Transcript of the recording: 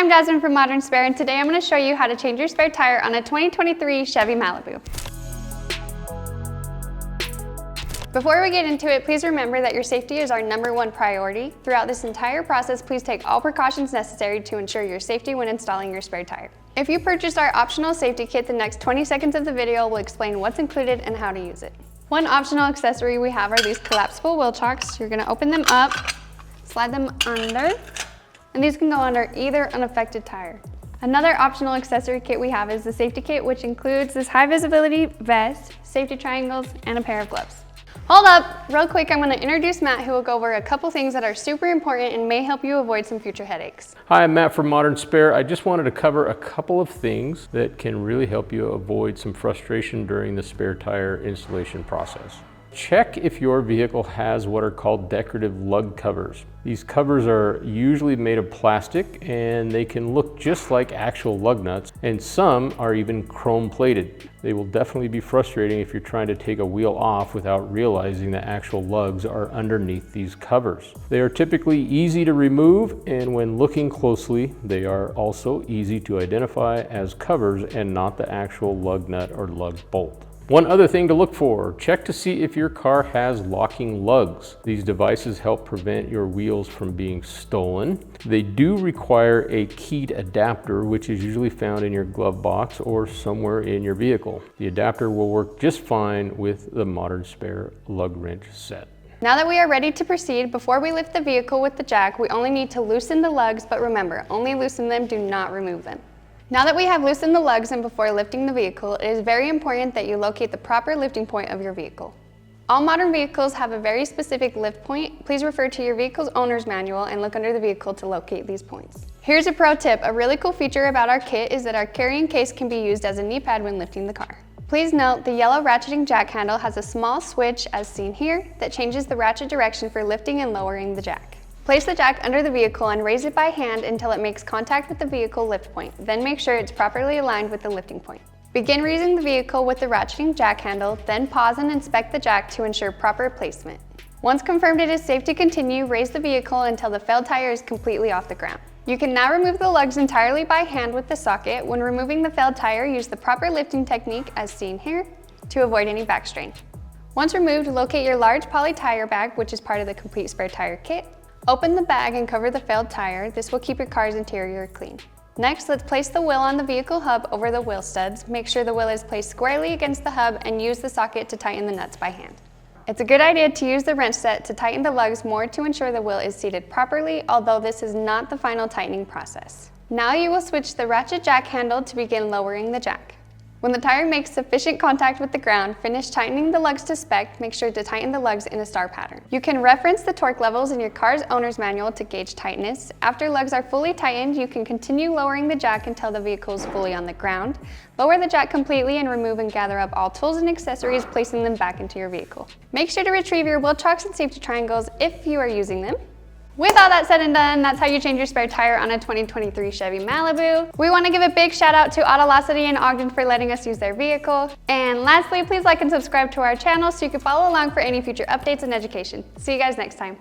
I'm Jasmine from Modern Spare, and today I'm going to show you how to change your spare tire on a 2023 Chevy Malibu. Before we get into it, please remember that your safety is our #1 priority. Throughout this entire process, please take all precautions necessary to ensure your safety when installing your spare tire. If you purchase our optional safety kit, the next 20 seconds of the video will explain what's included and how to use it. One optional accessory we have are these collapsible wheel chocks. You're going to open them up, slide them under, and these can go under either unaffected tire. Another optional accessory kit we have is the safety kit, which includes this high visibility vest, safety triangles, and a pair of gloves. Hold up, real quick, I'm going to introduce Matt, who will go over a couple things that are super important and may help you avoid some future headaches. Hi, I'm Matt from Modern Spare. I just wanted to cover a couple of things that can really help you avoid some frustration during the spare tire installation process. Check if your vehicle has what are called decorative lug covers. These covers are usually made of plastic and they can look just like actual lug nuts, and some are even chrome plated. They will definitely be frustrating if you're trying to take a wheel off without realizing the actual lugs are underneath these covers. They are typically easy to remove, and when looking closely, they are also easy to identify as covers and not the actual lug nut or lug bolt. One other thing to look for, check to see if your car has locking lugs. These devices help prevent your wheels from being stolen. They do require a keyed adapter, which is usually found in your glove box or somewhere in your vehicle. The adapter will work just fine with the Modern Spare lug wrench set. Now that we are ready to proceed, before we lift the vehicle with the jack, we only need to loosen the lugs, but remember, only loosen them, do not remove them. Now that we have loosened the lugs and before lifting the vehicle, it is very important that you locate the proper lifting point of your vehicle. All modern vehicles have a very specific lift point. Please refer to your vehicle's owner's manual and look under the vehicle to locate these points. Here's a pro tip. A really cool feature about our kit is that our carrying case can be used as a knee pad when lifting the car. Please note the yellow ratcheting jack handle has a small switch, as seen here, that changes the ratchet direction for lifting and lowering the jack. Place the jack under the vehicle and raise it by hand until it makes contact with the vehicle lift point. Then make sure it's properly aligned with the lifting point. Begin raising the vehicle with the ratcheting jack handle, then pause and inspect the jack to ensure proper placement. Once confirmed it is safe to continue, raise the vehicle until the failed tire is completely off the ground. You can now remove the lugs entirely by hand with the socket. When removing the failed tire, use the proper lifting technique, as seen here, to avoid any back strain. Once removed, locate your large poly tire bag, which is part of the complete spare tire kit. Open the bag and cover the failed tire. This will keep your car's interior clean. Next, let's place the wheel on the vehicle hub over the wheel studs. Make sure the wheel is placed squarely against the hub and use the socket to tighten the nuts by hand. It's a good idea to use the wrench set to tighten the lugs more to ensure the wheel is seated properly, although this is not the final tightening process. Now you will switch the ratchet jack handle to begin lowering the jack. When the tire makes sufficient contact with the ground, finish tightening the lugs to spec. Make sure to tighten the lugs in a star pattern. You can reference the torque levels in your car's owner's manual to gauge tightness. After lugs are fully tightened, you can continue lowering the jack until the vehicle is fully on the ground. Lower the jack completely and remove and gather up all tools and accessories, placing them back into your vehicle. Make sure to retrieve your wheel chocks and safety triangles if you are using them. With all that said and done, that's how you change your spare tire on a 2023 Chevy Malibu. We want to give a big shout out to Autolocity in Ogden for letting us use their vehicle. And lastly, please like and subscribe to our channel so you can follow along for any future updates and education. See you guys next time.